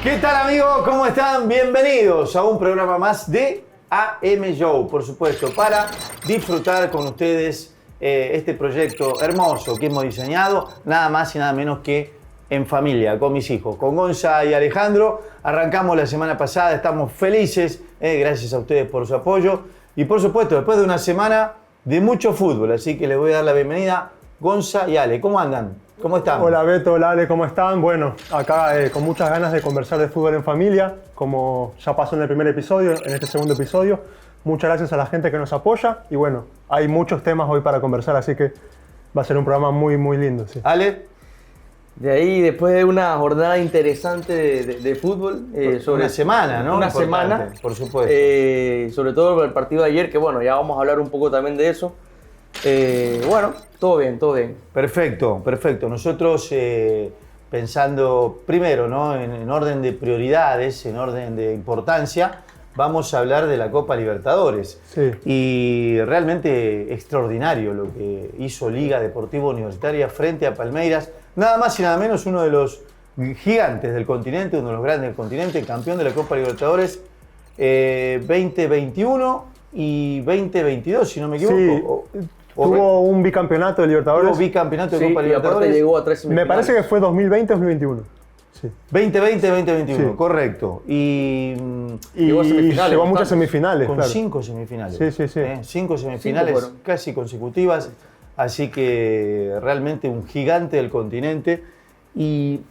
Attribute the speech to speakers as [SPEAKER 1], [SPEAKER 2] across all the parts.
[SPEAKER 1] ¿Qué tal, amigos? ¿Cómo están? Bienvenidos a un programa más de AM Show, por supuesto, para disfrutar con ustedes este proyecto hermoso que hemos diseñado, nada más y nada menos que en familia, con mis hijos, con Gonza y Alejandro. Arrancamos la semana pasada, estamos felices, gracias a ustedes por su apoyo y por supuesto después de una semana de mucho fútbol, así que les voy a dar la bienvenida Gonza y Ale. ¿Cómo andan? ¿Cómo están?
[SPEAKER 2] Hola Beto, hola Ale, ¿cómo están? Bueno, acá con muchas ganas de conversar de fútbol en familia, como ya pasó en el primer episodio, en este segundo episodio. Muchas gracias a la gente que nos apoya y bueno, hay muchos temas hoy para conversar, así que va a ser un programa muy, muy lindo. Sí.
[SPEAKER 1] Ale.
[SPEAKER 3] De ahí, después de una jornada interesante de fútbol,
[SPEAKER 1] sobre una semana, ¿no?
[SPEAKER 3] Una
[SPEAKER 1] Importante,
[SPEAKER 3] semana,
[SPEAKER 1] por supuesto.
[SPEAKER 3] sobre todo el partido de ayer, que bueno, ya vamos a hablar un poco también de eso. Bueno, todo bien, todo bien.
[SPEAKER 1] Perfecto, perfecto. Nosotros pensando primero, ¿no? En orden de prioridades, en orden de importancia, vamos a hablar de la Copa Libertadores.
[SPEAKER 2] Sí.
[SPEAKER 1] Y realmente extraordinario lo que hizo Liga Deportiva Universitaria frente a Palmeiras. Nada más y nada menos uno de los gigantes del continente, uno de los grandes del continente, campeón de la Copa Libertadores 2021 y 2022, si no me equivoco.
[SPEAKER 2] Sí. Tuvo un bicampeonato de Libertadores.
[SPEAKER 1] Tuvo bicampeonato de Copa
[SPEAKER 3] Y
[SPEAKER 1] Libertadores.
[SPEAKER 3] aparte llegó a 3 semifinales.
[SPEAKER 2] Me parece que fue 2020-2021. Sí.
[SPEAKER 1] 2020-2021,
[SPEAKER 2] Sí.
[SPEAKER 1] Correcto. Y
[SPEAKER 3] Llegó a semifinales,
[SPEAKER 2] llegó a muchas
[SPEAKER 3] bastante.
[SPEAKER 2] semifinales,
[SPEAKER 1] con
[SPEAKER 2] claro.
[SPEAKER 1] 5 semifinales.
[SPEAKER 2] Sí, sí, sí.
[SPEAKER 1] 5 semifinales
[SPEAKER 3] fueron.
[SPEAKER 1] casi consecutivas. Así que realmente un gigante del continente. Y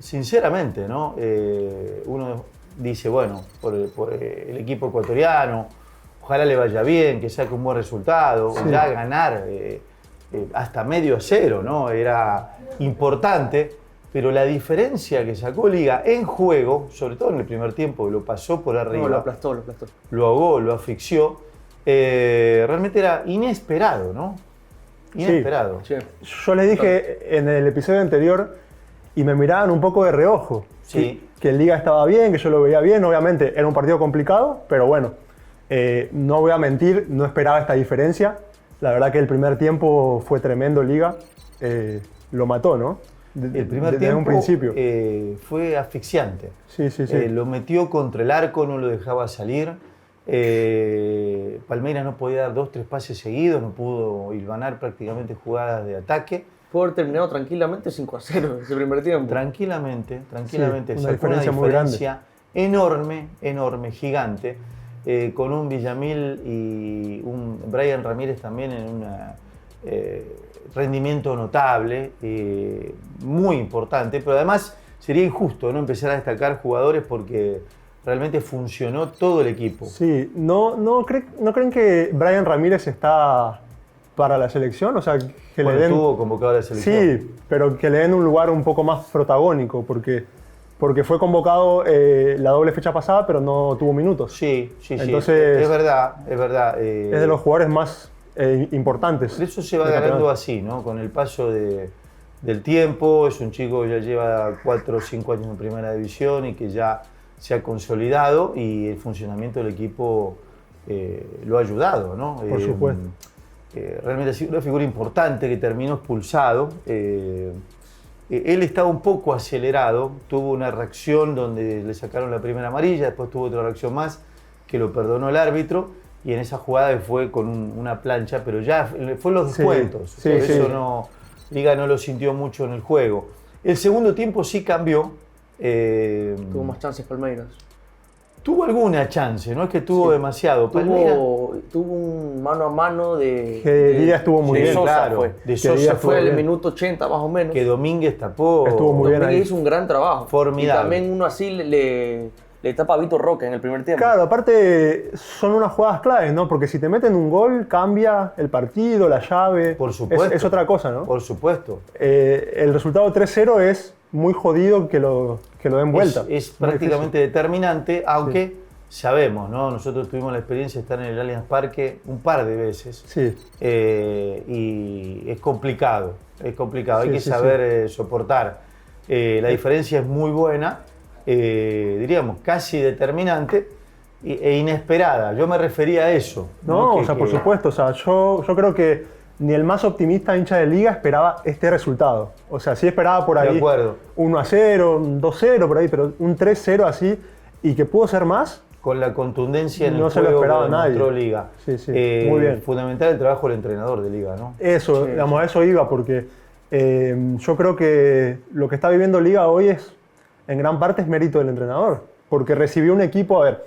[SPEAKER 1] sinceramente, ¿no? Uno dice, bueno, por el equipo ecuatoriano, ojalá le vaya bien, que saque un buen resultado,
[SPEAKER 2] Sí.
[SPEAKER 1] ya ganar hasta 0-0, ¿no? Era importante, pero la diferencia que sacó Liga en juego, sobre todo en el primer tiempo, que lo pasó por arriba,
[SPEAKER 3] No, lo aplastó.
[SPEAKER 1] lo ahogó, lo asfixió, realmente era inesperado, ¿no? Inesperado.
[SPEAKER 3] Sí.
[SPEAKER 2] Yo les dije en el episodio anterior y me miraban un poco de reojo.
[SPEAKER 1] Sí.
[SPEAKER 2] Que el Liga estaba bien, que yo lo veía bien. Obviamente era un partido complicado, pero bueno, no voy a mentir, no esperaba esta diferencia. La verdad que el primer tiempo fue tremendo Liga. Lo mató, ¿no?
[SPEAKER 1] El primer
[SPEAKER 2] Desde
[SPEAKER 1] tiempo
[SPEAKER 2] un principio.
[SPEAKER 1] fue asfixiante.
[SPEAKER 2] Sí, sí, sí.
[SPEAKER 1] Lo metió contra el arco, no lo dejaba salir. Palmeiras no podía dar 2-3 pases seguidos, no pudo hilvanar prácticamente jugadas de ataque.
[SPEAKER 3] Pudo haber terminado tranquilamente 5-0 ese primer tiempo.
[SPEAKER 1] Tranquilamente.
[SPEAKER 2] Sí, una
[SPEAKER 1] Sacó
[SPEAKER 2] diferencia muy grande.
[SPEAKER 1] enorme, gigante, con un Villamil y un Brian Ramírez también en un rendimiento notable, muy importante, pero además sería injusto no empezar a destacar jugadores porque realmente funcionó todo el equipo.
[SPEAKER 2] Sí, ¿no creen que Brian Ramírez está para la selección? O sea, que
[SPEAKER 1] Bueno,
[SPEAKER 2] le den...
[SPEAKER 1] estuvo convocado a la selección.
[SPEAKER 2] Sí, pero que le den un lugar un poco más protagónico, porque fue convocado la doble fecha pasada, pero no tuvo minutos.
[SPEAKER 1] Sí.
[SPEAKER 2] Entonces,
[SPEAKER 1] es verdad.
[SPEAKER 2] Es de los jugadores más importantes.
[SPEAKER 1] Pero eso se va
[SPEAKER 2] del
[SPEAKER 1] ganando
[SPEAKER 2] campeonato.
[SPEAKER 1] así, ¿no? Con el paso del tiempo. Es un chico que ya lleva 4 o 5 años en primera división y que ya se ha consolidado y el funcionamiento del equipo lo ha ayudado, ¿no?
[SPEAKER 2] Por supuesto.
[SPEAKER 1] Realmente ha sido una figura importante que terminó expulsado. Él estaba un poco acelerado, tuvo una reacción donde le sacaron la primera amarilla, después tuvo otra reacción más que lo perdonó el árbitro y en esa jugada fue con una plancha, pero ya fue en los descuentos,
[SPEAKER 2] Sí,
[SPEAKER 1] por
[SPEAKER 2] sí.
[SPEAKER 1] eso Liga no lo sintió mucho en el juego. El segundo tiempo sí cambió.
[SPEAKER 3] Tuvo más chances Palmeiras.
[SPEAKER 1] Tuvo alguna chance, no es que tuvo
[SPEAKER 3] Sí.
[SPEAKER 1] demasiado. Palmeiras,
[SPEAKER 3] Tuvo un mano a mano de...
[SPEAKER 2] Que Liga estuvo muy
[SPEAKER 3] de
[SPEAKER 2] bien,
[SPEAKER 3] Sosa
[SPEAKER 1] claro.
[SPEAKER 3] fue.
[SPEAKER 1] De
[SPEAKER 2] Que
[SPEAKER 1] Sosa
[SPEAKER 2] Liga
[SPEAKER 3] Fue el
[SPEAKER 2] bien.
[SPEAKER 3] minuto 80 más o menos.
[SPEAKER 1] que Domínguez tapó.
[SPEAKER 2] Estuvo muy bien
[SPEAKER 3] Domínguez
[SPEAKER 2] ahí.
[SPEAKER 3] hizo un gran trabajo.
[SPEAKER 1] Formidable.
[SPEAKER 3] Y también uno así le tapa a Vitor Roque en el primer tiempo.
[SPEAKER 2] Claro, aparte son unas jugadas claves, ¿no? Porque si te meten un gol, cambia el partido, la llave.
[SPEAKER 1] Por supuesto.
[SPEAKER 2] Es otra cosa, ¿no?
[SPEAKER 1] Por supuesto.
[SPEAKER 2] El resultado 3-0 es muy jodido que lo den vuelta.
[SPEAKER 1] Es
[SPEAKER 2] Muy
[SPEAKER 1] prácticamente determinante, aunque sabemos, ¿no? Nosotros tuvimos la experiencia de estar en el Allianz Parque un par de veces.
[SPEAKER 2] Sí.
[SPEAKER 1] Y es complicado, hay
[SPEAKER 2] Sí,
[SPEAKER 1] que
[SPEAKER 2] sí,
[SPEAKER 1] saber soportar. La diferencia es muy buena, diríamos casi determinante e inesperada. Yo me refería a eso.
[SPEAKER 2] No, o sea, por supuesto. O sea, yo creo que ni el más optimista hincha de Liga esperaba este resultado. O sea, sí esperaba por ahí
[SPEAKER 1] De acuerdo.
[SPEAKER 2] 1-0, un 2-0 por ahí, pero un 3-0 así, y que pudo ser más.
[SPEAKER 1] Con la contundencia en
[SPEAKER 2] No
[SPEAKER 1] el
[SPEAKER 2] se lo
[SPEAKER 1] juego
[SPEAKER 2] esperaba
[SPEAKER 1] que
[SPEAKER 2] nadie.
[SPEAKER 1] demostró Liga.
[SPEAKER 2] Sí, sí, muy bien.
[SPEAKER 1] Fundamental el trabajo del entrenador de Liga, ¿no?
[SPEAKER 2] Eso,
[SPEAKER 3] Sí,
[SPEAKER 2] digamos, a eso iba, porque yo creo que lo que está viviendo Liga hoy en gran parte es mérito del entrenador, porque recibió un equipo, a ver,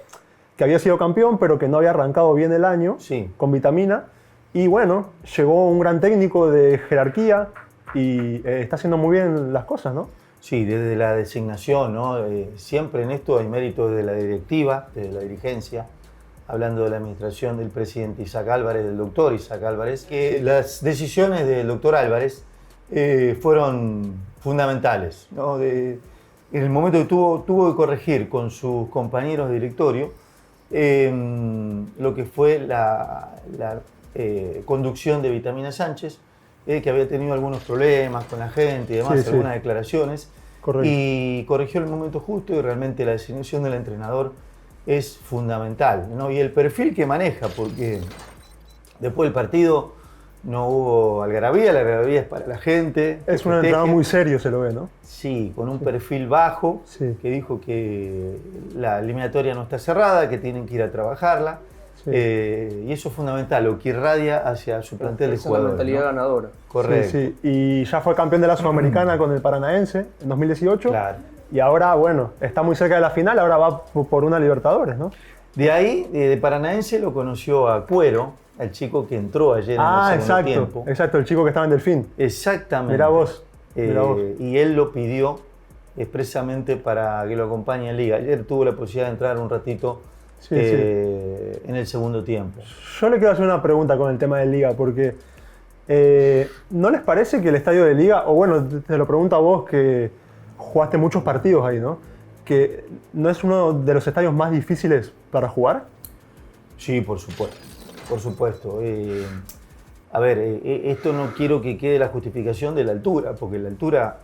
[SPEAKER 2] que había sido campeón, pero que no había arrancado bien el año,
[SPEAKER 1] Sí.
[SPEAKER 2] con vitamina, y bueno, llegó un gran técnico de jerarquía y está haciendo muy bien las cosas, ¿no?
[SPEAKER 1] Sí, desde la designación, ¿no? Siempre en esto hay mérito desde la directiva, desde la dirigencia, hablando de la administración del presidente Isaac Álvarez, del doctor Isaac Álvarez, que las decisiones del doctor Álvarez fueron fundamentales, ¿no? En el momento que tuvo que corregir con sus compañeros de directorio lo que fue la conducción de Vitamina Sánchez, que había tenido algunos problemas con la gente y demás,
[SPEAKER 2] Sí, sí.
[SPEAKER 1] algunas declaraciones,
[SPEAKER 2] Correcto.
[SPEAKER 1] y corrigió en el momento justo, y realmente la designación del entrenador es fundamental, ¿no? Y el perfil que maneja, porque después del partido no hubo algarabía, la algarabía es para la gente.
[SPEAKER 2] Es
[SPEAKER 1] que
[SPEAKER 2] un
[SPEAKER 1] festeje.
[SPEAKER 2] entrenador muy serio, se lo ve, ¿no?
[SPEAKER 1] Sí, con un perfil bajo,
[SPEAKER 2] Sí.
[SPEAKER 1] que dijo que la eliminatoria no está cerrada, que tienen que ir a trabajarla.
[SPEAKER 2] Sí.
[SPEAKER 1] Y eso es fundamental, lo que irradia hacia su plantel de
[SPEAKER 3] Esa es la
[SPEAKER 1] jugadores,
[SPEAKER 3] mentalidad
[SPEAKER 1] ¿no?
[SPEAKER 3] ganadora.
[SPEAKER 1] Correcto.
[SPEAKER 2] Sí, sí. Y ya fue campeón de la Sudamericana con el Paranaense en 2018.
[SPEAKER 1] Claro.
[SPEAKER 2] Y ahora, bueno, está muy cerca de la final, ahora va por una Libertadores, ¿no?
[SPEAKER 1] De ahí, de Paranaense, lo conoció a Cuero, al chico que entró ayer en el segundo tiempo.
[SPEAKER 2] Exacto, el chico que estaba en Delfín.
[SPEAKER 1] Exactamente.
[SPEAKER 2] Mirá vos, mirá vos.
[SPEAKER 1] Y él lo pidió expresamente para que lo acompañe en Liga. Ayer tuvo la posibilidad de entrar un ratito
[SPEAKER 2] Sí,
[SPEAKER 1] en el segundo tiempo.
[SPEAKER 2] Yo le quiero hacer una pregunta con el tema de Liga, porque ¿no les parece que el estadio de Liga, o bueno, te lo pregunto a vos que jugaste muchos partidos ahí, ¿no? Que no es uno de los estadios más difíciles para jugar?
[SPEAKER 1] Sí, por supuesto. Por supuesto. A ver, esto no quiero que quede la justificación de la altura, porque la altura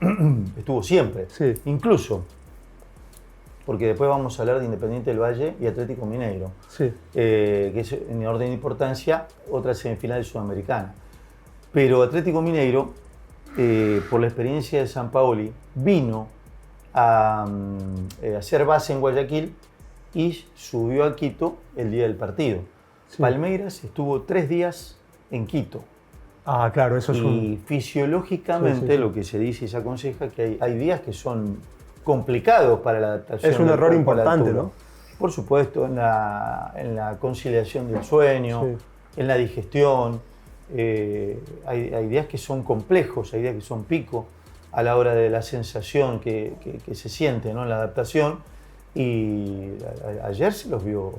[SPEAKER 1] estuvo siempre.
[SPEAKER 2] Sí.
[SPEAKER 1] Incluso, porque después vamos a hablar de Independiente del Valle y Atlético Mineiro,
[SPEAKER 2] Sí.
[SPEAKER 1] que es en orden de importancia otra semifinal sudamericana. Pero Atlético Mineiro, por la experiencia de San Paoli, vino a hacer base en Guayaquil y subió a Quito el día del partido.
[SPEAKER 2] Sí.
[SPEAKER 1] Palmeiras estuvo 3 días en Quito.
[SPEAKER 2] Ah, claro, eso es
[SPEAKER 1] Y fisiológicamente
[SPEAKER 2] Sí, sí, sí.
[SPEAKER 1] lo que se dice y se aconseja que hay días que son complicados para la adaptación.
[SPEAKER 2] Es un
[SPEAKER 1] del
[SPEAKER 2] error
[SPEAKER 1] cuerpo a la
[SPEAKER 2] importante,
[SPEAKER 1] altura.
[SPEAKER 2] ¿no?
[SPEAKER 1] Por supuesto, en la conciliación del sueño,
[SPEAKER 2] Sí.
[SPEAKER 1] en la digestión. Hay días que son complejos, hay días que son pico a la hora de la sensación que se siente, ¿no? En la adaptación. Y ayer se los vio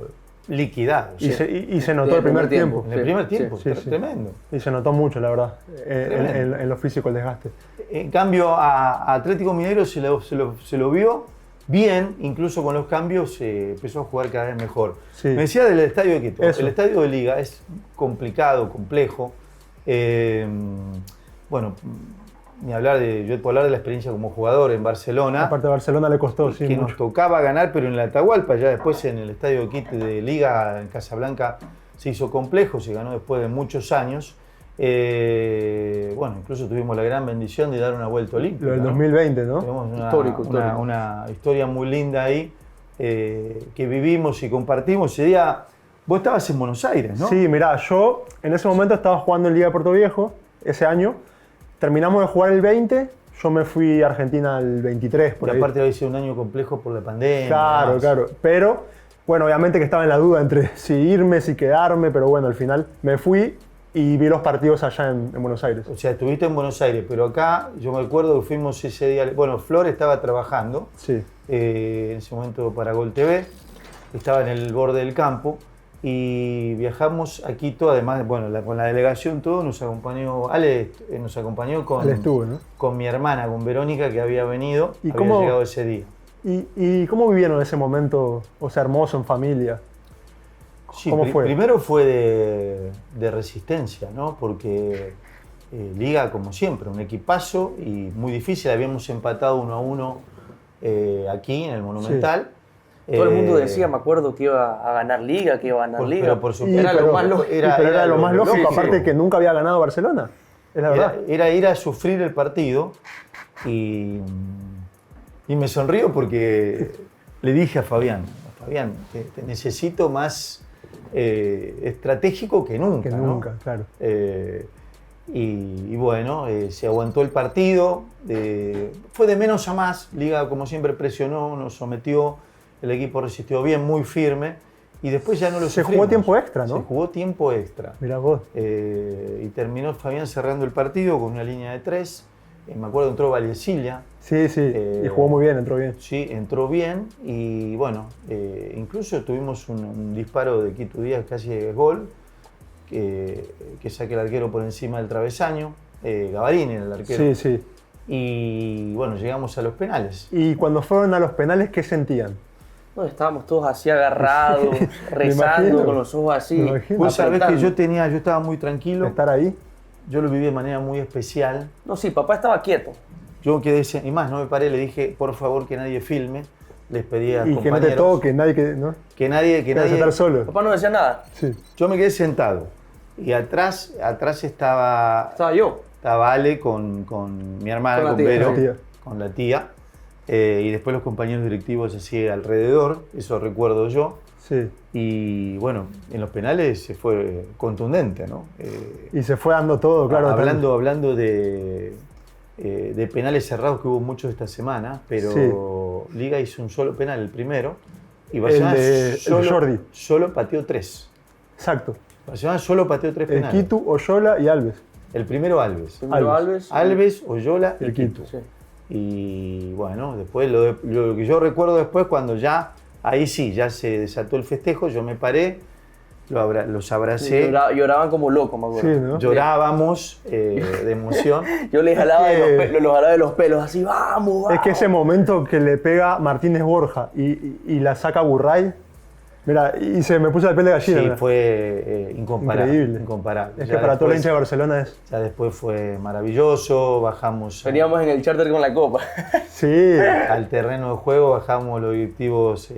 [SPEAKER 1] liquidados.
[SPEAKER 2] Y se notó el primer tiempo.
[SPEAKER 1] En el primer tiempo,
[SPEAKER 2] Sí, sí.
[SPEAKER 1] tremendo.
[SPEAKER 2] Y se notó mucho, la verdad,
[SPEAKER 1] Tremendo.
[SPEAKER 2] en lo físico el desgaste.
[SPEAKER 1] En cambio, a Atlético Mineiro se lo vio bien, incluso con los cambios empezó a jugar cada vez mejor.
[SPEAKER 2] Sí.
[SPEAKER 1] Me decía del estadio de Quito.
[SPEAKER 2] Eso.
[SPEAKER 1] El estadio de Liga es complicado, complejo. Bueno, ni hablar yo puedo hablar de la experiencia como jugador en Barcelona.
[SPEAKER 2] Aparte de Barcelona le costó, sí,
[SPEAKER 1] que
[SPEAKER 2] mucho.
[SPEAKER 1] nos tocaba ganar, pero en la Atahualpa, ya después en el estadio de Quito de Liga, en Casablanca, se hizo complejo, se ganó después de muchos años. Bueno, incluso tuvimos la gran bendición de dar una vuelta olímpica.
[SPEAKER 2] Lo del
[SPEAKER 1] ¿no?
[SPEAKER 2] 2020, ¿no?
[SPEAKER 1] Tenemos
[SPEAKER 3] Histórico.
[SPEAKER 1] una historia muy linda ahí que vivimos y compartimos. Ese día, vos estabas en Buenos Aires, ¿no?
[SPEAKER 2] Sí, mirá, yo en ese momento estaba jugando en Liga de Puerto Viejo, ese año. Terminamos de jugar el 20, yo me fui a Argentina el 23, por
[SPEAKER 1] Y
[SPEAKER 2] ahí.
[SPEAKER 1] aparte había sido un año complejo por la pandemia.
[SPEAKER 2] Claro,
[SPEAKER 1] además.
[SPEAKER 2] claro. Pero, bueno, obviamente que estaba en la duda entre si irme, si quedarme, pero bueno, al final me fui y vi los partidos allá en Buenos Aires.
[SPEAKER 1] O sea, estuviste en Buenos Aires, pero acá yo me acuerdo que fuimos ese día. Bueno, Flor estaba trabajando
[SPEAKER 2] Sí,
[SPEAKER 1] en ese momento para Gol TV, estaba en el borde del campo y viajamos a Quito. Además, bueno, con la delegación todo nos acompañó, Ale nos acompañó
[SPEAKER 2] Ale estuvo, ¿no?
[SPEAKER 1] con mi hermana, con Verónica, que había venido,
[SPEAKER 2] ¿Y
[SPEAKER 1] había
[SPEAKER 2] cómo-
[SPEAKER 1] llegado ese día.
[SPEAKER 2] ¿Y cómo vivieron ese momento, o sea, hermoso en familia?
[SPEAKER 1] Sí,
[SPEAKER 2] ¿Cómo fue?
[SPEAKER 1] Primero fue de resistencia, ¿no? Porque Liga, como siempre, un equipazo y muy difícil. Habíamos empatado 1-1 aquí en el Monumental.
[SPEAKER 3] Todo el mundo decía, me acuerdo, que iba a ganar Liga, que iba a ganar Liga.
[SPEAKER 1] Pero por supuesto,
[SPEAKER 3] era lo más lógico.
[SPEAKER 2] Era lo más lógico,
[SPEAKER 1] lógico.
[SPEAKER 2] aparte que nunca había ganado Barcelona. Es la verdad.
[SPEAKER 1] Era ir a sufrir el partido y me sonrío porque le dije a Fabián, te necesito más estratégico que nunca.
[SPEAKER 2] Que
[SPEAKER 1] ¿no?
[SPEAKER 2] nunca, claro.
[SPEAKER 1] Y bueno, se aguantó el partido, fue de menos a más, Liga como siempre presionó, nos sometió, el equipo resistió bien, muy firme, y después ya no lo
[SPEAKER 2] Se
[SPEAKER 1] sufrimos.
[SPEAKER 2] jugó tiempo extra, ¿no?
[SPEAKER 1] Se jugó tiempo extra.
[SPEAKER 2] Mirá vos.
[SPEAKER 1] Y terminó Fabián cerrando el partido con una línea de 3, me acuerdo entró Valdesilla.
[SPEAKER 2] Sí, y jugó muy bien, entró bien.
[SPEAKER 1] Sí, entró bien y bueno, incluso tuvimos un disparo de Quito Díaz casi de gol, que saque el arquero por encima del travesaño, Gavarini era el arquero.
[SPEAKER 2] Sí.
[SPEAKER 1] Y bueno, llegamos a los penales.
[SPEAKER 2] Y cuando fueron a los penales, ¿qué sentían?
[SPEAKER 3] No, estábamos todos así agarrados, rezando,
[SPEAKER 2] imagino.
[SPEAKER 3] con los ojos así.
[SPEAKER 2] Me imagino.
[SPEAKER 1] Vos sabés que
[SPEAKER 3] apretando.
[SPEAKER 1] yo estaba muy tranquilo,
[SPEAKER 2] Estar ahí.
[SPEAKER 1] yo lo viví de manera muy especial.
[SPEAKER 3] No, sí, papá estaba quieto.
[SPEAKER 1] Yo quedé, y más, no me paré, le dije, por favor, que nadie filme. Les pedí a
[SPEAKER 2] Y que no
[SPEAKER 1] compañeros
[SPEAKER 2] te toque, nadie que. ¿no?
[SPEAKER 1] que nadie.
[SPEAKER 2] Vas a estar solo.
[SPEAKER 3] Papá no decía nada.
[SPEAKER 2] Sí.
[SPEAKER 1] Yo me quedé sentado y atrás estaba
[SPEAKER 3] Estaba yo.
[SPEAKER 1] Ale con mi hermana,
[SPEAKER 3] Con la
[SPEAKER 1] con
[SPEAKER 3] tía,
[SPEAKER 1] Vero,
[SPEAKER 2] la tía.
[SPEAKER 1] con la tía, y después los compañeros directivos así alrededor, eso recuerdo yo.
[SPEAKER 2] Sí.
[SPEAKER 1] Y bueno, en los penales se fue contundente, ¿no?
[SPEAKER 2] Y se fue dando todo, claro.
[SPEAKER 1] hablando de penales cerrados que hubo muchos esta semana, pero Liga hizo un solo penal, el primero, y Barcelona
[SPEAKER 2] el Jordi.
[SPEAKER 1] solo pateó 3.
[SPEAKER 2] Exacto.
[SPEAKER 1] Barcelona solo pateó 3 penales.
[SPEAKER 2] Kitu, Oyola y Alves.
[SPEAKER 1] El primero Alves.
[SPEAKER 3] Primero
[SPEAKER 2] Alves.
[SPEAKER 1] Alves, Oyola y
[SPEAKER 2] El
[SPEAKER 1] Quito.
[SPEAKER 2] Kitu.
[SPEAKER 3] Sí.
[SPEAKER 1] Y bueno, después lo que yo recuerdo después, cuando ya, ahí sí, ya se desató el festejo, yo me paré, los abracé,
[SPEAKER 3] Lloraban como locos, me acuerdo.
[SPEAKER 2] Sí, ¿no?
[SPEAKER 1] llorábamos de emoción.
[SPEAKER 3] Yo les jalaba
[SPEAKER 2] Es que-
[SPEAKER 3] los jalaba de los pelos, así, vamos.
[SPEAKER 2] Es que ese momento que le pega Martínez Borja y la saca Burray, mira, y se me puso la piel de gallina.
[SPEAKER 1] Sí,
[SPEAKER 2] mira.
[SPEAKER 1] fue incomparable.
[SPEAKER 2] Increíble.
[SPEAKER 1] Incomparable.
[SPEAKER 2] Es
[SPEAKER 1] Ya
[SPEAKER 2] que para toda la
[SPEAKER 1] después-
[SPEAKER 2] hincha de Barcelona es.
[SPEAKER 1] Ya después fue maravilloso, bajamos
[SPEAKER 3] Veníamos en el charter con la copa.
[SPEAKER 2] Sí.
[SPEAKER 1] al terreno de juego, bajamos los directivos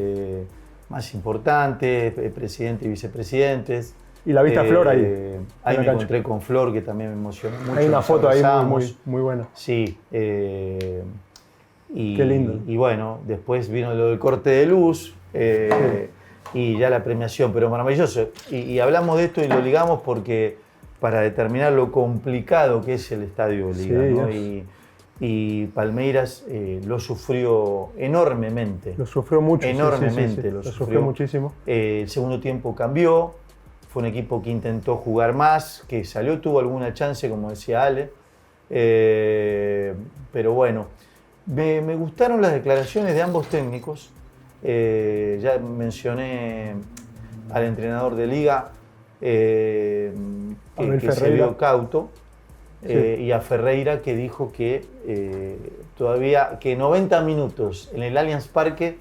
[SPEAKER 1] más importantes, presidente y vicepresidentes.
[SPEAKER 2] Y la viste a Flor ahí.
[SPEAKER 1] Ahí
[SPEAKER 2] en
[SPEAKER 1] me
[SPEAKER 2] la cancha.
[SPEAKER 1] encontré con Flor, que también me emocionó mucho.
[SPEAKER 2] Hay una
[SPEAKER 1] nos
[SPEAKER 2] foto ahí
[SPEAKER 1] abrazamos.
[SPEAKER 2] muy buena.
[SPEAKER 1] Sí. Y,
[SPEAKER 2] Qué lindo.
[SPEAKER 1] Y bueno, después vino lo del corte de luz y ya la premiación, pero maravilloso. Y hablamos de esto y lo ligamos porque para determinar lo complicado que es el Estadio Liga,
[SPEAKER 2] Sí,
[SPEAKER 1] ¿no?
[SPEAKER 2] Dios.
[SPEAKER 1] Y Palmeiras lo sufrió enormemente.
[SPEAKER 2] Lo sufrió mucho. sí,
[SPEAKER 1] Enormemente
[SPEAKER 2] sí.
[SPEAKER 1] lo
[SPEAKER 2] Lo
[SPEAKER 1] sufrió.
[SPEAKER 2] sufrió muchísimo.
[SPEAKER 1] El segundo tiempo cambió, fue un equipo que intentó jugar más, que salió, tuvo alguna chance, como decía Ale. Pero bueno, me gustaron las declaraciones de ambos técnicos. Ya mencioné al entrenador de Liga, que se
[SPEAKER 2] Ferreira.
[SPEAKER 1] vio cauto.
[SPEAKER 2] Sí.
[SPEAKER 1] Y a Ferreira, que dijo que todavía que 90 minutos en el Allianz Parque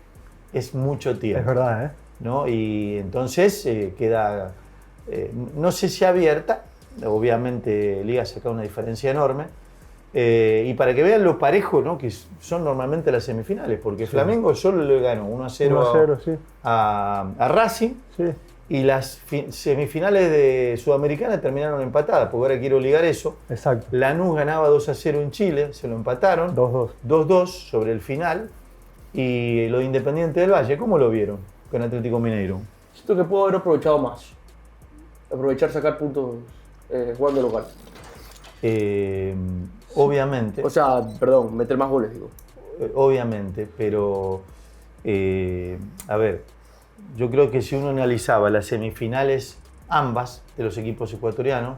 [SPEAKER 1] es mucho tiempo.
[SPEAKER 2] Es verdad, ¿eh?
[SPEAKER 1] ¿No? Y entonces queda, no sé si abierta, obviamente Liga saca una diferencia enorme, y para que vean lo parejo, ¿no? Que son normalmente las semifinales, porque
[SPEAKER 2] Sí.
[SPEAKER 1] Flamengo solo le ganó 1-0
[SPEAKER 2] 1-0, sí.
[SPEAKER 1] a Racing,
[SPEAKER 2] Sí.
[SPEAKER 1] y las semifinales de Sudamericana terminaron empatadas, porque ahora quiero ligar eso.
[SPEAKER 2] Exacto.
[SPEAKER 1] Lanús ganaba 2-0 en Chile, se lo empataron,
[SPEAKER 2] 2-2.
[SPEAKER 1] 2-2 sobre el final. Y lo de Independiente del Valle, ¿cómo lo vieron con Atlético Mineiro?
[SPEAKER 3] Siento que puedo haber aprovechado más. Aprovechar, sacar puntos jugando local.
[SPEAKER 1] Obviamente,
[SPEAKER 3] O sea, perdón, meter más goles, digo.
[SPEAKER 1] obviamente, pero a ver, yo creo que si uno analizaba las semifinales, ambas de los equipos ecuatorianos,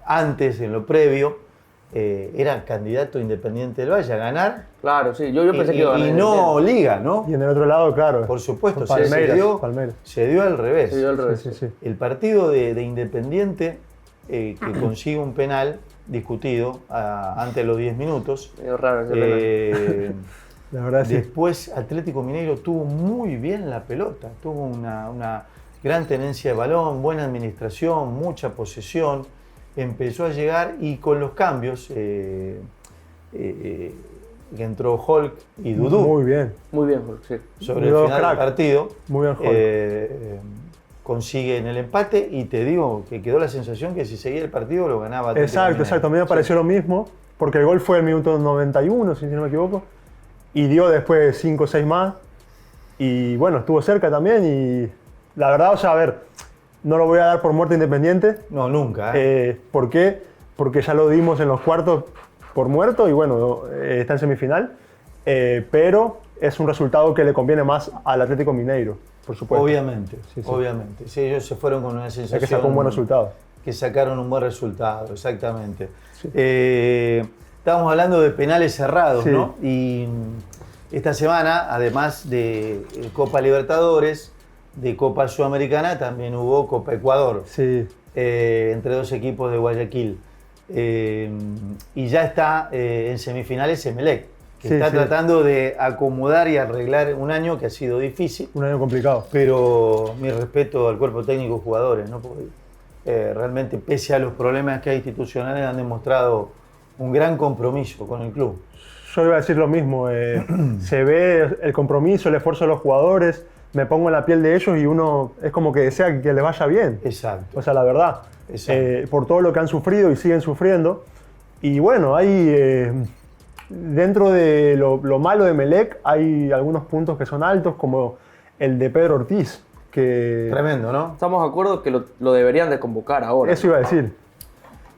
[SPEAKER 1] antes, en lo previo, era candidato Independiente del Valle a ganar
[SPEAKER 3] Claro, sí. Yo pensé que iba a ganar.
[SPEAKER 1] y no Liga, ¿no?
[SPEAKER 2] Y en el otro lado, claro.
[SPEAKER 1] Por supuesto,
[SPEAKER 2] Palmeiras.
[SPEAKER 1] se dio al revés.
[SPEAKER 3] Se dio al revés.
[SPEAKER 2] Sí, sí, sí.
[SPEAKER 1] El partido de Independiente, que consigue un penal discutido antes de los 10 minutos.
[SPEAKER 3] Medio raro ese penal.
[SPEAKER 2] La verdad, sí.
[SPEAKER 1] Después Atlético Mineiro tuvo muy bien la pelota, tuvo una gran tenencia de balón, buena administración, mucha posesión, empezó a llegar y con los cambios que entró Hulk y Dudú
[SPEAKER 2] Muy bien.
[SPEAKER 3] Muy bien, Jorge, sí.
[SPEAKER 1] sobre el
[SPEAKER 2] Dos
[SPEAKER 1] final del
[SPEAKER 2] crack.
[SPEAKER 1] partido.
[SPEAKER 2] Muy bien, Hulk.
[SPEAKER 1] Consiguen el empate y te digo que quedó la sensación que si seguía el partido lo ganaba Atlético
[SPEAKER 2] Exacto,
[SPEAKER 1] Mineiro.
[SPEAKER 2] exacto. A mí me pareció lo mismo, porque el gol fue el minuto 91, si no me equivoco, y dio después 5 o 6 más. Y bueno, estuvo cerca también. Y la verdad, o sea, a ver, no lo voy a dar por muerte Independiente.
[SPEAKER 1] No, nunca.
[SPEAKER 2] ¿Por qué? Porque ya lo dimos en los cuartos por muerto y bueno, está en semifinal. Pero es un resultado que le conviene más al Atlético Mineiro, por supuesto.
[SPEAKER 1] Obviamente,
[SPEAKER 2] Sí, sí.
[SPEAKER 1] obviamente. Sí, ellos se fueron con una sensación.
[SPEAKER 2] Es que sacó un buen resultado.
[SPEAKER 1] Que sacaron un buen resultado, exactamente.
[SPEAKER 2] Sí.
[SPEAKER 1] Estábamos hablando de penales cerrados,
[SPEAKER 2] Sí.
[SPEAKER 1] ¿no? Y esta semana, además de Copa Libertadores, de Copa Sudamericana, también hubo Copa Ecuador,
[SPEAKER 2] Sí,
[SPEAKER 1] entre dos equipos de Guayaquil. Y ya está en semifinales Emelec, que
[SPEAKER 2] Sí,
[SPEAKER 1] está
[SPEAKER 2] sí.
[SPEAKER 1] tratando de acomodar y arreglar un año que ha sido difícil.
[SPEAKER 2] un año complicado.
[SPEAKER 1] Pero mi respeto al cuerpo técnico y jugadores, ¿no? Porque, realmente, pese a los problemas que hay institucionales, han demostrado un gran compromiso con el club.
[SPEAKER 2] Yo iba a decir lo mismo. Se ve el compromiso, el esfuerzo de los jugadores. Me pongo en la piel de ellos y uno es como que desea que les vaya bien.
[SPEAKER 1] Exacto.
[SPEAKER 2] O sea, la verdad.
[SPEAKER 1] Exacto.
[SPEAKER 2] Por todo lo que han sufrido y siguen sufriendo. Y bueno, hay dentro de lo malo de Emelec hay algunos puntos que son altos, como el de Pedro Ortiz. Que
[SPEAKER 1] Tremendo, ¿no?
[SPEAKER 3] Estamos de acuerdo que lo deberían de convocar ahora.
[SPEAKER 2] eso iba a decir.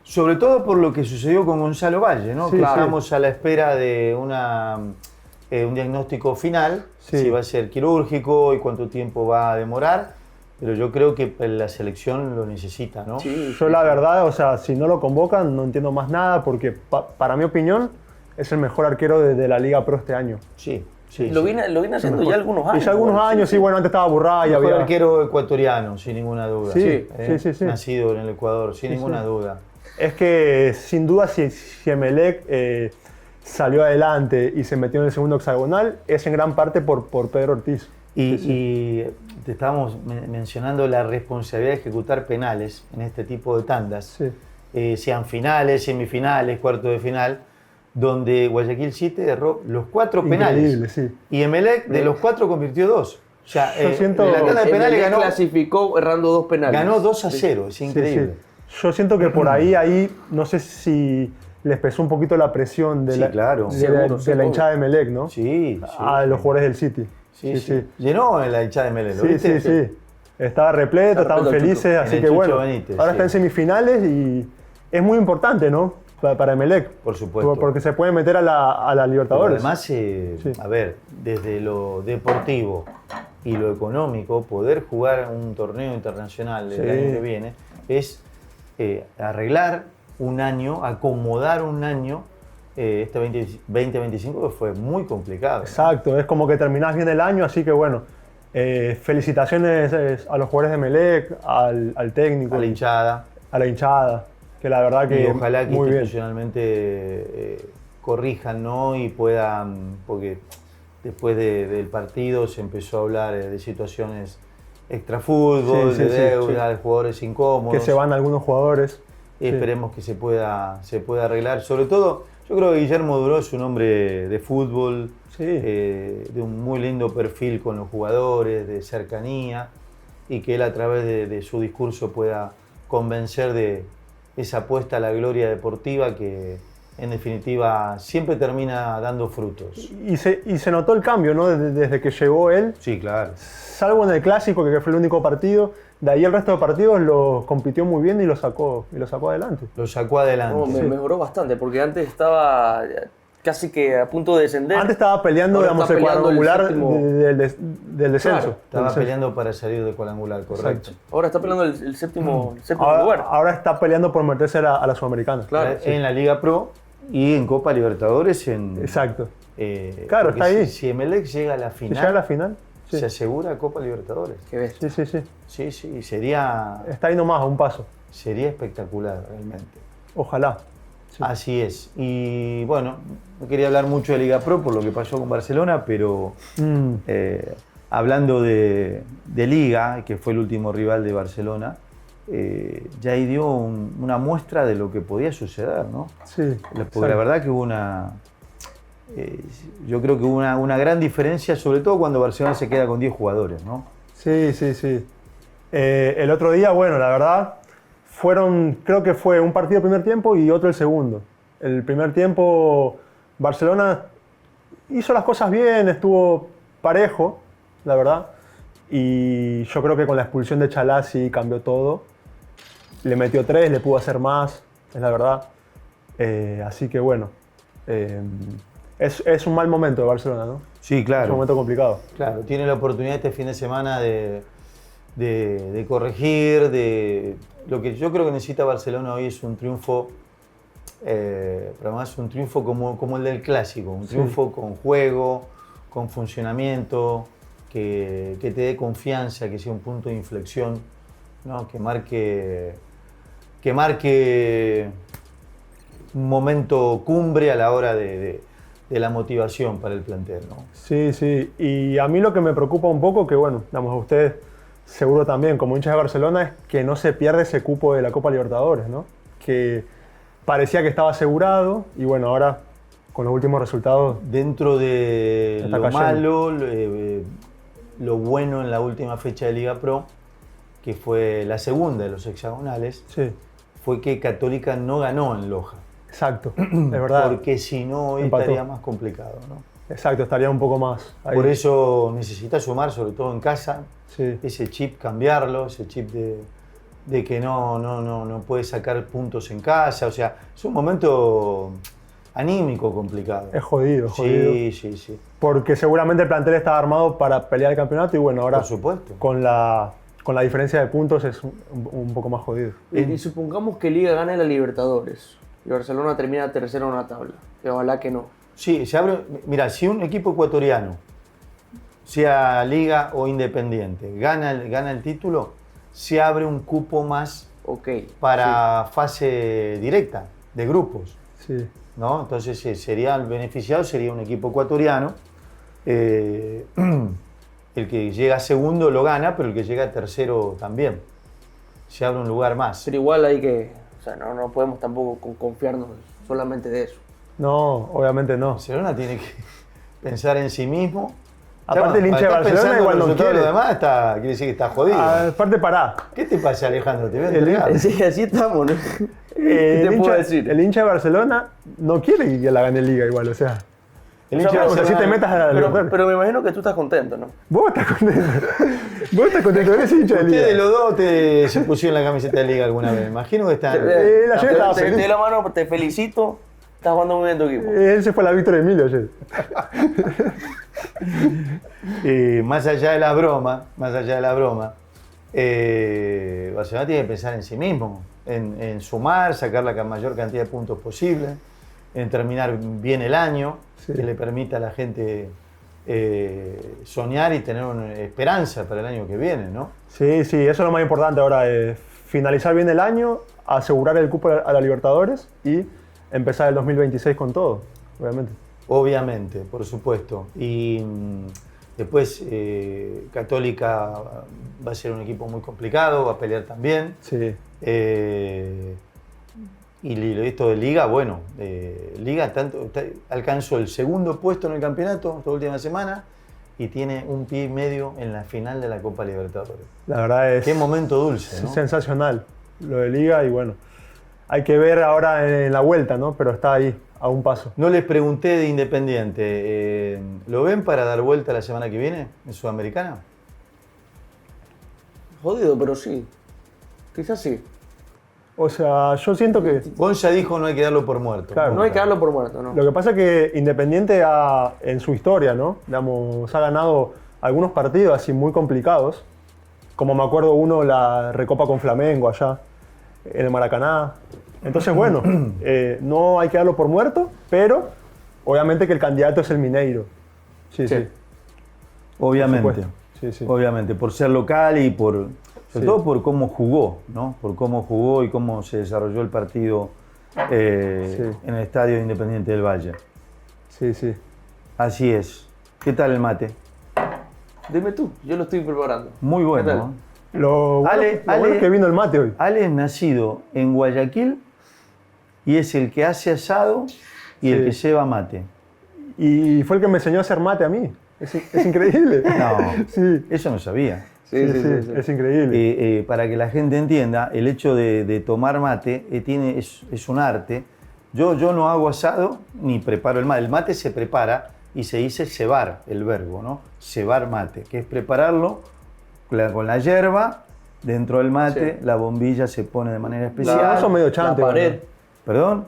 [SPEAKER 1] Sobre todo por lo que sucedió con Gonzalo Valle, ¿no?
[SPEAKER 2] Sí,
[SPEAKER 1] Que
[SPEAKER 2] sí.
[SPEAKER 1] estamos a la espera de un diagnóstico final,
[SPEAKER 2] Sí.
[SPEAKER 1] si va a ser quirúrgico y cuánto tiempo va a demorar, pero yo creo que la selección lo necesita, ¿no?
[SPEAKER 3] Sí,
[SPEAKER 2] Yo la verdad, o sea, si no lo convocan no entiendo más nada porque para mi opinión es el mejor arquero de la Liga Pro este año.
[SPEAKER 1] Sí, sí.
[SPEAKER 3] Lo
[SPEAKER 1] sí.
[SPEAKER 3] viene haciendo
[SPEAKER 2] Mejor.
[SPEAKER 3] ya algunos años.
[SPEAKER 2] Y ya algunos
[SPEAKER 3] igual,
[SPEAKER 2] años, sí, bueno, antes estaba Burray,
[SPEAKER 1] Mejor
[SPEAKER 2] había...
[SPEAKER 1] arquero ecuatoriano, sin ninguna duda.
[SPEAKER 2] Sí, sí, sí.
[SPEAKER 1] Nacido en el Ecuador, sin ninguna duda.
[SPEAKER 2] Es que sin duda si Emelec salió adelante y se metió en el segundo hexagonal es en gran parte por Pedro Ortiz.
[SPEAKER 1] Y te estábamos mencionando la responsabilidad de ejecutar penales en este tipo de tandas,
[SPEAKER 2] Sí.
[SPEAKER 1] sean finales, semifinales, cuartos de final, donde Guayaquil City erró los 4 penales.
[SPEAKER 2] Increíble, sí.
[SPEAKER 1] Y Emelec de los 4 convirtió 2. O sea,
[SPEAKER 2] Yo siento-
[SPEAKER 1] en la tanda de penales
[SPEAKER 3] Emelec clasificó errando 2 penales.
[SPEAKER 1] ganó 2-0, es increíble.
[SPEAKER 2] Sí, sí. Yo siento que por ahí, no sé si les pesó un poquito la presión de,
[SPEAKER 1] Sí,
[SPEAKER 2] la,
[SPEAKER 1] claro.
[SPEAKER 2] de,
[SPEAKER 3] Seguro,
[SPEAKER 2] la, de la
[SPEAKER 3] seguro.
[SPEAKER 2] hinchada de Emelec, ¿no?
[SPEAKER 1] Sí,
[SPEAKER 2] A los jugadores del City.
[SPEAKER 1] sí. Llenó en la hinchada de Emelec, ¿lo
[SPEAKER 2] Sí,
[SPEAKER 1] viste?
[SPEAKER 2] sí, sí. Estaba repleto,
[SPEAKER 3] Está
[SPEAKER 2] estaban
[SPEAKER 3] repleto el
[SPEAKER 2] felices,
[SPEAKER 3] Chucho.
[SPEAKER 2] así
[SPEAKER 1] En
[SPEAKER 2] que
[SPEAKER 1] el Chucho
[SPEAKER 2] bueno.
[SPEAKER 1] Benítez,
[SPEAKER 2] Ahora
[SPEAKER 1] sí.
[SPEAKER 2] está en semifinales y es muy importante, ¿no? Para Emelec.
[SPEAKER 1] Por supuesto.
[SPEAKER 2] Porque se puede meter a la
[SPEAKER 1] Pero
[SPEAKER 2] Libertadores.
[SPEAKER 1] además,
[SPEAKER 2] Sí.
[SPEAKER 1] a ver, desde lo deportivo y lo económico, poder jugar un torneo internacional el
[SPEAKER 2] Sí.
[SPEAKER 1] año que viene es arreglar un año, acomodar un año, este 2025 que fue muy complicado.
[SPEAKER 2] Exacto, es como que terminás bien el año, así que bueno, felicitaciones a los jugadores de Emelec, al técnico,
[SPEAKER 1] A la hinchada.
[SPEAKER 2] a la hinchada, que la verdad que
[SPEAKER 1] Y ojalá que
[SPEAKER 2] muy bien.
[SPEAKER 1] institucionalmente corrijan, ¿no? Y puedan, porque después del partido se empezó a hablar de situaciones extrafútbol,
[SPEAKER 2] Sí, sí,
[SPEAKER 1] de
[SPEAKER 2] sí,
[SPEAKER 1] deuda, de jugadores incómodos.
[SPEAKER 2] Que se van algunos jugadores. Sí.
[SPEAKER 1] Esperemos que se pueda arreglar. Sobre todo, yo creo que Guillermo Duró es un hombre de fútbol,
[SPEAKER 2] Sí.
[SPEAKER 1] de un muy lindo perfil con los jugadores, de cercanía, y que él a través de su discurso pueda convencer de esa apuesta a la gloria deportiva que en definitiva siempre termina dando frutos.
[SPEAKER 2] Y se notó el cambio, ¿no? Desde que llegó él,
[SPEAKER 1] Sí, claro.
[SPEAKER 2] salvo en el Clásico, que fue el único partido, de ahí el resto de partidos los compitió muy bien y lo sacó adelante.
[SPEAKER 1] Lo sacó adelante.
[SPEAKER 3] No, mejoró bastante, porque antes estaba casi que a punto de descender.
[SPEAKER 2] Antes estaba peleando,
[SPEAKER 3] Ahora
[SPEAKER 2] digamos,
[SPEAKER 3] está
[SPEAKER 2] el
[SPEAKER 3] peleando el
[SPEAKER 2] cuadrangular
[SPEAKER 3] séptimo.
[SPEAKER 2] del descenso.
[SPEAKER 3] Claro,
[SPEAKER 1] Estaba
[SPEAKER 2] Del
[SPEAKER 1] peleando para salir de cuadrangular, correcto.
[SPEAKER 3] Ahora está peleando el séptimo
[SPEAKER 2] Ahora,
[SPEAKER 3] lugar.
[SPEAKER 2] ahora está peleando por meterse a la Sudamericana.
[SPEAKER 3] Claro,
[SPEAKER 1] En la Liga Pro y en Copa Libertadores.
[SPEAKER 2] Exacto.
[SPEAKER 1] porque
[SPEAKER 2] Claro, está ahí.
[SPEAKER 1] Si Emelec llega a la
[SPEAKER 2] Si
[SPEAKER 1] final,
[SPEAKER 2] llega a la final, sí.
[SPEAKER 1] se asegura Copa Libertadores.
[SPEAKER 3] ¿Qué ves?
[SPEAKER 2] Sí, sí, sí.
[SPEAKER 1] Sí, sí, sería
[SPEAKER 2] Está ahí nomás, a un paso.
[SPEAKER 1] espectacular realmente.
[SPEAKER 2] Ojalá. Sí.
[SPEAKER 1] Así es. Y bueno, no quería hablar mucho de Liga Pro por lo que pasó con Barcelona, pero hablando de Liga, que fue el último rival de Barcelona, ya ahí dio una muestra de lo que podía suceder, ¿no?
[SPEAKER 2] Sí.
[SPEAKER 1] Porque
[SPEAKER 2] exacto.
[SPEAKER 1] la verdad que hubo una yo creo que hubo una gran diferencia, sobre todo cuando Barcelona se queda con 10 jugadores, ¿no?
[SPEAKER 2] Sí, sí, sí. El otro día, bueno, la verdad, creo que fue un partido el primer tiempo y otro el segundo. El primer tiempo, Barcelona hizo las cosas bien, estuvo parejo, la verdad. Y yo creo que con la expulsión de Chalá sí cambió todo. Le metió 3, le pudo hacer más, es la verdad. Así que bueno, es un mal momento de Barcelona, ¿no?
[SPEAKER 1] Sí, claro.
[SPEAKER 2] Es un momento complicado.
[SPEAKER 1] Claro, tiene la oportunidad este fin de semana de corregir, lo que yo creo que necesita Barcelona hoy es un triunfo, pero además un triunfo como el del Clásico, un triunfo con juego, con funcionamiento, que te dé confianza, que sea un punto de inflexión, ¿no? que marque un momento cumbre a la hora de la motivación para el plantel, ¿no?
[SPEAKER 2] Sí, sí. Y a mí lo que me preocupa un poco, que bueno, digamos, a ustedes seguro también, como hinchas de Barcelona, es que no se pierde ese cupo de la Copa Libertadores, ¿no? Que parecía que estaba asegurado y bueno, ahora con los últimos resultados...
[SPEAKER 1] Dentro de
[SPEAKER 2] está
[SPEAKER 1] lo
[SPEAKER 2] cayendo.
[SPEAKER 1] malo, lo bueno en la última fecha de Liga Pro, que fue la segunda de los hexagonales,
[SPEAKER 2] Sí,
[SPEAKER 1] fue que Católica no ganó en Loja.
[SPEAKER 2] exacto, es verdad.
[SPEAKER 1] Porque si no, hoy
[SPEAKER 2] Empató.
[SPEAKER 1] estaría más complicado, ¿no?
[SPEAKER 2] Exacto, estaría un poco más ahí.
[SPEAKER 1] Por eso necesita sumar, sobre todo en casa,
[SPEAKER 2] Sí,
[SPEAKER 1] ese chip cambiarlo, ese chip de que no puede sacar puntos en casa. O sea, es un momento anímico complicado.
[SPEAKER 2] es jodido, jodido.
[SPEAKER 1] Sí, sí, sí.
[SPEAKER 2] Porque seguramente el plantel estaba armado para pelear el campeonato y bueno, ahora
[SPEAKER 1] Por supuesto.
[SPEAKER 2] con la diferencia de puntos es un poco más jodido.
[SPEAKER 3] Y supongamos que Liga gane la Libertadores y Barcelona termina tercero en la tabla. Que ojalá que no.
[SPEAKER 1] Sí, se abre. Mira, si un equipo ecuatoriano, sea Liga o Independiente, gana el título, se abre un cupo más
[SPEAKER 3] Ok.
[SPEAKER 1] para fase directa de grupos,
[SPEAKER 2] Sí,
[SPEAKER 1] ¿no? Entonces sería el beneficiado sería un equipo ecuatoriano. El que llega segundo lo gana, pero el que llega tercero también. Se abre un lugar más.
[SPEAKER 3] Pero igual hay que... O sea, no podemos tampoco confiarnos solamente de eso.
[SPEAKER 2] no, obviamente no.
[SPEAKER 1] Barcelona tiene que pensar en sí mismo.
[SPEAKER 2] Aparte, el hincha de
[SPEAKER 1] Estás
[SPEAKER 2] Barcelona
[SPEAKER 1] pensando
[SPEAKER 2] igual
[SPEAKER 1] en
[SPEAKER 2] no
[SPEAKER 1] los resultados de
[SPEAKER 2] quiere.
[SPEAKER 1] los demás, quiere decir que está jodido.
[SPEAKER 2] Aparte, pará.
[SPEAKER 1] ¿Qué te pasa, Alejandro? Te voy a
[SPEAKER 2] El-
[SPEAKER 1] entregar.
[SPEAKER 3] Sí, así estamos, ¿no? ¿Qué
[SPEAKER 2] El
[SPEAKER 3] te puedo
[SPEAKER 2] hincha,
[SPEAKER 3] decir?
[SPEAKER 2] el hincha de Barcelona no quiere que la gane Liga igual, o sea.
[SPEAKER 1] El
[SPEAKER 3] O
[SPEAKER 1] hincha
[SPEAKER 3] sea,
[SPEAKER 1] de
[SPEAKER 2] o sea, si
[SPEAKER 1] Barcelona-
[SPEAKER 2] te metas a la
[SPEAKER 3] pero,
[SPEAKER 2] Libertadores.
[SPEAKER 3] pero me imagino que tú estás contento, ¿no?
[SPEAKER 2] Vos estás contento. Vos estás contento, eres hincha de Liga.
[SPEAKER 1] Ustedes los dos se pusieron la camiseta de Liga alguna vez. Imagino que están.
[SPEAKER 2] la Juve estaba
[SPEAKER 3] te
[SPEAKER 2] feliz.
[SPEAKER 3] doy la mano, te felicito. Estás jugando muy bien tu equipo.
[SPEAKER 2] Él se fue a la Víctor Emilio ayer.
[SPEAKER 1] Más allá de la broma, Barcelona tiene que pensar en sí mismo, en sumar, sacar la mayor cantidad de puntos posible, en terminar bien el año,
[SPEAKER 2] Sí.
[SPEAKER 1] que le permita a la gente soñar y tener una esperanza para el año que viene, ¿no?
[SPEAKER 2] Sí, sí, eso es lo más importante ahora. Finalizar bien el año, asegurar el cupo a la Libertadores y empezar el 2026 con todo, obviamente.
[SPEAKER 1] Obviamente, por supuesto. Y después Católica va a ser un equipo muy complicado, va a pelear también.
[SPEAKER 2] Sí.
[SPEAKER 1] Y esto de Liga, bueno, Liga alcanzó el segundo puesto en el campeonato esta última semana y tiene un pie y medio en la final de la Copa Libertadores.
[SPEAKER 2] La verdad es
[SPEAKER 1] Qué momento dulce, ¿no?
[SPEAKER 2] sensacional lo de Liga y bueno, hay que ver ahora en la vuelta, ¿no? Pero está ahí, a un paso.
[SPEAKER 1] No les pregunté de Independiente, ¿lo ven para dar vuelta la semana que viene en Sudamericana?
[SPEAKER 3] Jodido, pero sí. Quizás sí.
[SPEAKER 2] O sea, yo siento que
[SPEAKER 1] Gonza dijo no hay que darlo por muerto.
[SPEAKER 2] Claro.
[SPEAKER 3] No hay que darlo por muerto, ¿no?
[SPEAKER 2] lo que pasa es que Independiente en su historia, ¿no? Digamos, ha ganado algunos partidos así muy complicados, como me acuerdo uno, la Recopa con Flamengo allá en el Maracaná. Entonces, bueno, no hay que darlo por muerto, pero obviamente que el candidato es el Mineiro. Sí, sí.
[SPEAKER 3] Sí.
[SPEAKER 1] Obviamente.
[SPEAKER 2] Por supuesto. Sí, sí.
[SPEAKER 1] Obviamente, por ser local y sobre
[SPEAKER 2] Sí.
[SPEAKER 1] todo por cómo jugó, ¿no? Por cómo jugó y cómo se desarrolló el partido en el estadio Independiente del Valle.
[SPEAKER 2] Sí, sí.
[SPEAKER 1] Así es. ¿Qué tal el mate?
[SPEAKER 3] Dime tú, yo lo estoy preparando.
[SPEAKER 1] Muy
[SPEAKER 3] ¿Qué
[SPEAKER 1] bueno,
[SPEAKER 3] tal?
[SPEAKER 1] ¿no?
[SPEAKER 2] Lo bueno,
[SPEAKER 1] Ale-
[SPEAKER 2] lo bueno es que vino el mate hoy.
[SPEAKER 1] Ale es nacido en Guayaquil y es el que hace asado y el
[SPEAKER 2] Sí.
[SPEAKER 1] que lleva mate.
[SPEAKER 2] y fue el que me enseñó a hacer mate a mí. Es increíble.
[SPEAKER 1] No,
[SPEAKER 2] Sí,
[SPEAKER 1] eso no sabía.
[SPEAKER 3] Sí.
[SPEAKER 2] es increíble.
[SPEAKER 1] Para que la gente entienda, el hecho de tomar mate es un arte. Yo no hago asado ni preparo el mate. El mate se prepara y se dice cebar, el verbo, ¿no? Cebar mate, que es prepararlo con la yerba dentro del mate,
[SPEAKER 3] Sí.
[SPEAKER 1] la bombilla se pone de manera especial.
[SPEAKER 2] No, son medio chantes,
[SPEAKER 3] La pared.
[SPEAKER 1] ¿Perdón?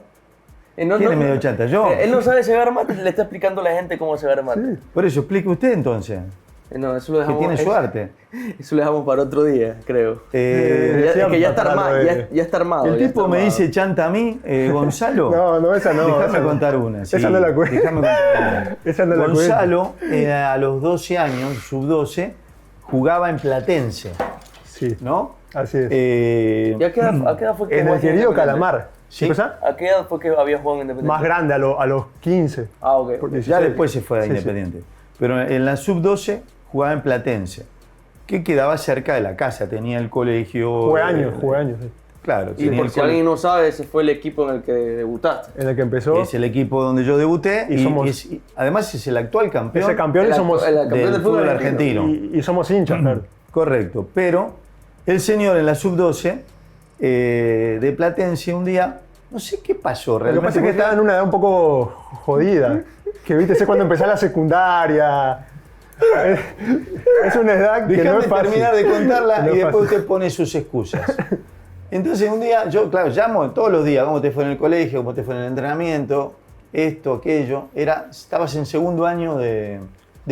[SPEAKER 3] No,
[SPEAKER 1] ¿Quién es medio chanta? ¿Yo?
[SPEAKER 3] Él no sabe cebar mate, le está explicando a la gente cómo cebar mate.
[SPEAKER 2] Sí.
[SPEAKER 1] Por eso, explique usted entonces,
[SPEAKER 3] No, eso lo
[SPEAKER 1] que
[SPEAKER 3] dejamos,
[SPEAKER 1] tiene su arte.
[SPEAKER 3] Eso lo dejamos para otro día, creo.
[SPEAKER 1] Eh,
[SPEAKER 3] Es que ya está
[SPEAKER 2] para lo
[SPEAKER 3] armado,
[SPEAKER 2] de-
[SPEAKER 3] ya está armado.
[SPEAKER 1] el
[SPEAKER 3] ya
[SPEAKER 1] tipo
[SPEAKER 3] está
[SPEAKER 1] me
[SPEAKER 3] armado.
[SPEAKER 1] dice chanta a mí, Gonzalo.
[SPEAKER 2] No, esa no.
[SPEAKER 1] Déjame
[SPEAKER 2] esa no.
[SPEAKER 1] contar una. Sí.
[SPEAKER 2] Esa no la cuento.
[SPEAKER 1] Déjame contar una.
[SPEAKER 2] Esa no la cuento.
[SPEAKER 1] Gonzalo, a los 12 años, sub-12, jugaba en Platense,
[SPEAKER 2] Sí,
[SPEAKER 1] ¿no?
[SPEAKER 2] así es.
[SPEAKER 3] ¿Y a qué edad fue que
[SPEAKER 2] En el
[SPEAKER 3] jugaste
[SPEAKER 2] querido
[SPEAKER 3] Independiente?
[SPEAKER 2] Calamar.
[SPEAKER 1] Sí.
[SPEAKER 2] ¿Qué cosa?
[SPEAKER 3] ¿A qué edad fue que había jugado en Independiente?
[SPEAKER 2] Más grande, a los 15.
[SPEAKER 3] Ah, ok.
[SPEAKER 2] Por
[SPEAKER 1] Ya
[SPEAKER 2] 16.
[SPEAKER 1] después se fue a
[SPEAKER 2] Sí, sí.
[SPEAKER 1] Independiente. Pero en la sub-12 jugaba en Platense, que quedaba cerca de la casa, tenía el colegio.
[SPEAKER 2] Jugué años. Sí.
[SPEAKER 1] Claro,
[SPEAKER 3] Y
[SPEAKER 1] tenía
[SPEAKER 3] por
[SPEAKER 1] el
[SPEAKER 3] si alguien no sabe, ese fue el equipo en el que debutaste.
[SPEAKER 2] En el que empezó.
[SPEAKER 1] Es el equipo donde yo debuté
[SPEAKER 2] Y somos-
[SPEAKER 1] además es el actual campeón,
[SPEAKER 2] Ese campeón y somos.
[SPEAKER 3] El campeón
[SPEAKER 1] del
[SPEAKER 3] del fútbol
[SPEAKER 1] fútbol
[SPEAKER 3] argentino.
[SPEAKER 1] argentino.
[SPEAKER 2] Y somos hinchas, claro.
[SPEAKER 1] Correcto, pero el señor en la sub-12 de Platense un día, no sé qué pasó
[SPEAKER 2] Lo que
[SPEAKER 1] realmente.
[SPEAKER 2] pasa es que estaba en una edad un poco jodida. Que viste, sé cuando empecé la secundaria. Es una edad que no
[SPEAKER 1] Déjame
[SPEAKER 2] es fácil.
[SPEAKER 1] terminar de contarla
[SPEAKER 2] Que no
[SPEAKER 1] y
[SPEAKER 2] es
[SPEAKER 1] después
[SPEAKER 2] fácil.
[SPEAKER 1] usted pone sus excusas. Entonces un día, yo claro, llamo todos los días, cómo te fue en el colegio, cómo te fue en el entrenamiento, esto, aquello. Estabas en segundo año de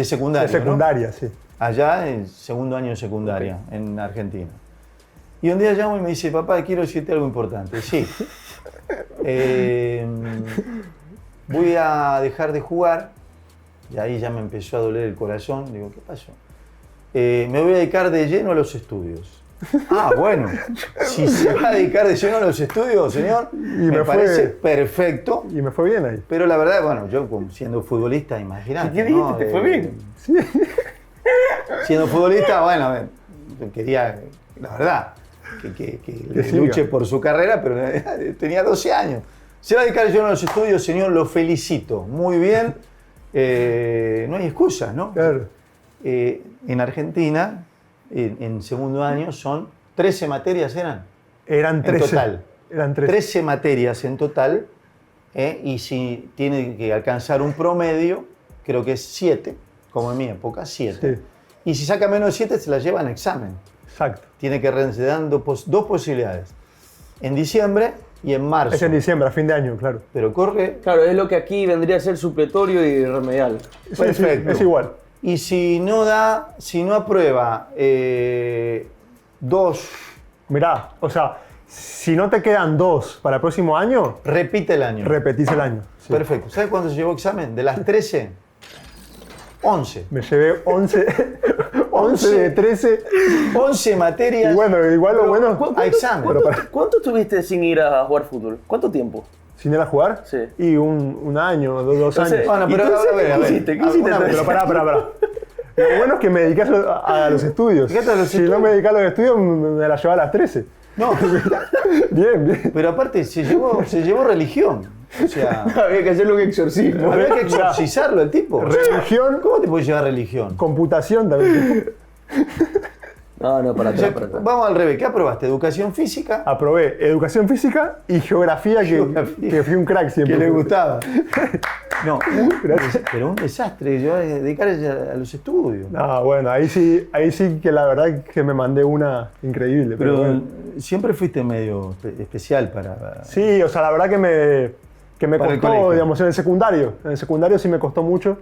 [SPEAKER 1] secundaria.
[SPEAKER 2] De secundaria, sí.
[SPEAKER 1] Allá en segundo año de secundaria, en Argentina. Y un día llamo y me dice, papá, quiero decirte algo importante. Sí. Voy a dejar de jugar. Y ahí ya me empezó a doler el corazón. Digo, ¿qué pasó? Me voy a dedicar de lleno a los estudios. Ah, bueno. Si se va a dedicar de lleno a los estudios, señor, me
[SPEAKER 2] me fue-
[SPEAKER 1] parece perfecto.
[SPEAKER 2] Y me fue bien ahí.
[SPEAKER 1] Pero la verdad, bueno, yo como siendo futbolista, imagínate.
[SPEAKER 3] ¿Qué dijiste? ¿Te fue bien?
[SPEAKER 1] Siendo futbolista, bueno, a ver, yo quería, la verdad, que
[SPEAKER 2] siga.
[SPEAKER 1] luche por su carrera, pero tenía 12 años. Se va a dedicar yo a los estudios, señor, lo felicito. Muy bien. No hay excusas, ¿no?
[SPEAKER 2] Claro.
[SPEAKER 1] En Argentina, en segundo año, son 13 materias, ¿eran?
[SPEAKER 2] Eran 13.
[SPEAKER 1] En total.
[SPEAKER 2] Eran 13.
[SPEAKER 1] 13 materias en total, y si tiene que alcanzar un promedio, creo que es 7, como en mi época, 7.
[SPEAKER 2] Sí.
[SPEAKER 1] Y si saca menos de 7, se la lleva en examen.
[SPEAKER 2] Exacto.
[SPEAKER 1] Tiene que dan dos posibilidades, en diciembre y en marzo.
[SPEAKER 2] Es en diciembre, a fin de año, claro.
[SPEAKER 1] Pero corre,
[SPEAKER 3] Claro, es lo que aquí vendría a ser supletorio y remedial.
[SPEAKER 2] Sí, sí,
[SPEAKER 1] perfecto.
[SPEAKER 2] es igual.
[SPEAKER 1] Y si no aprueba 2,
[SPEAKER 2] Mirá, o sea, si no te quedan 2 para el próximo año,
[SPEAKER 1] repite el año.
[SPEAKER 2] repetís el año. Sí.
[SPEAKER 1] Perfecto. ¿Sabes cuándo se llevó examen? De las 13, 11.
[SPEAKER 2] Me llevé 11 de 13.
[SPEAKER 1] 11 materias.
[SPEAKER 2] Y bueno, igual lo bueno.
[SPEAKER 1] a examen.
[SPEAKER 3] ¿Cuánto estuviste sin ir a jugar fútbol? ¿Cuánto tiempo?
[SPEAKER 2] ¿Sin ir a jugar?
[SPEAKER 3] Sí.
[SPEAKER 2] Y un año, 2
[SPEAKER 3] Entonces,
[SPEAKER 2] años.
[SPEAKER 1] Bueno,
[SPEAKER 3] ¿Y
[SPEAKER 1] pero
[SPEAKER 3] tú
[SPEAKER 1] a ver,
[SPEAKER 3] qué hiciste? ¿Qué hiciste?
[SPEAKER 1] alguna-
[SPEAKER 2] Pero pará. Lo bueno es que me dediqué a los estudios.
[SPEAKER 1] Dedicate a los
[SPEAKER 2] Si
[SPEAKER 1] estudios.
[SPEAKER 2] no me dedicé a los estudios, me la llevaba a las 13.
[SPEAKER 1] No,
[SPEAKER 2] Bien.
[SPEAKER 1] pero aparte se llevó religión. O sea,
[SPEAKER 3] Había que hacerle un exorcismo.
[SPEAKER 1] había que exorcizarlo al tipo.
[SPEAKER 2] Religión,
[SPEAKER 1] ¿Cómo te puedes llevar religión?
[SPEAKER 2] computación también.
[SPEAKER 3] No, para
[SPEAKER 1] O sea,
[SPEAKER 3] atrás, para atrás.
[SPEAKER 1] vamos al revés. ¿Qué aprobaste? ¿Educación física?
[SPEAKER 2] Aprobé educación física y geografía,
[SPEAKER 1] Geografía.
[SPEAKER 2] que fui un crack siempre.
[SPEAKER 1] Que le gustaba. No,
[SPEAKER 2] Gracias.
[SPEAKER 1] pero un desastre. Yo dedicarse a los estudios.
[SPEAKER 2] No, bueno, ahí sí que la verdad que me mandé una increíble. Pero
[SPEAKER 1] Pero
[SPEAKER 2] bueno.
[SPEAKER 1] siempre fuiste medio especial para...
[SPEAKER 2] Sí, o sea, la verdad que me
[SPEAKER 1] Para el
[SPEAKER 2] costó,
[SPEAKER 1] colegio.
[SPEAKER 2] digamos, en el secundario. En el secundario sí me costó mucho.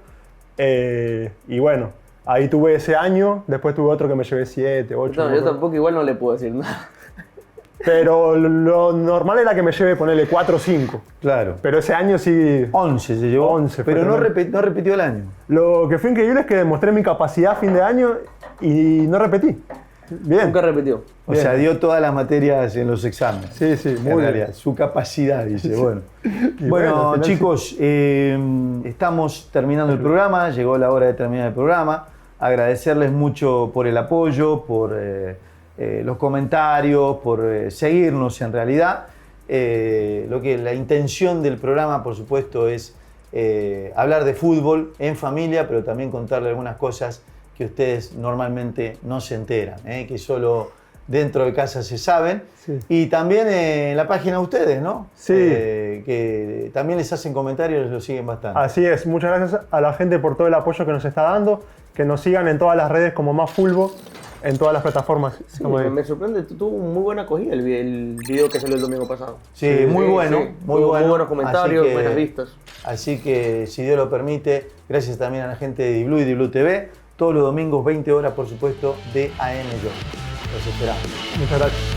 [SPEAKER 2] Y bueno, ahí tuve ese año, después tuve otro que me llevé 7, 8.
[SPEAKER 3] No, yo tampoco igual no le puedo decir nada.
[SPEAKER 2] Pero lo normal era que me lleve, ponerle 4 o 5.
[SPEAKER 1] Claro.
[SPEAKER 2] Pero ese año sí.
[SPEAKER 1] 11 se llevó.
[SPEAKER 2] 11 fue
[SPEAKER 1] pero no,
[SPEAKER 2] tremendo.
[SPEAKER 1] no repitió el año.
[SPEAKER 2] Lo que fue increíble es que demostré mi capacidad a fin de año y no repetí. Bien.
[SPEAKER 3] Nunca repitió.
[SPEAKER 1] O
[SPEAKER 2] Bien.
[SPEAKER 1] sea, dio todas las materias en los exámenes.
[SPEAKER 2] Sí, sí,
[SPEAKER 1] En
[SPEAKER 2] muy bien.
[SPEAKER 1] realidad, su capacidad, dice. Bueno,
[SPEAKER 2] Y
[SPEAKER 1] bueno,
[SPEAKER 2] al final
[SPEAKER 1] chicos, estamos terminando el programa, llegó la hora de terminar el programa. Agradecerles mucho por el apoyo, por los comentarios, por seguirnos en realidad. La intención del programa, por supuesto, es hablar de fútbol en familia, pero también contarle algunas cosas que ustedes normalmente no se enteran, que solo dentro de casa se saben.
[SPEAKER 2] Sí.
[SPEAKER 1] Y también en la página de ustedes, ¿no?
[SPEAKER 2] Sí.
[SPEAKER 1] Que también les hacen comentarios y los siguen bastante.
[SPEAKER 2] Así es, muchas gracias a la gente por todo el apoyo que nos está dando, que nos sigan en todas las redes como Más Fulbo, en todas las plataformas.
[SPEAKER 3] Sí, me sorprende, tuvo muy buena acogida el video que salió el domingo pasado.
[SPEAKER 1] Sí, muy bueno,
[SPEAKER 3] sí.
[SPEAKER 1] muy
[SPEAKER 3] Tuvo
[SPEAKER 1] bueno.
[SPEAKER 3] Muy buenos comentarios,
[SPEAKER 1] Así que-
[SPEAKER 3] buenas vistas.
[SPEAKER 1] Así que, si Dios lo permite, gracias también a la gente de Diblu y Diblu TV, todos los domingos 20 horas, por supuesto, de AM Yo. Los esperamos.
[SPEAKER 2] Muchas gracias.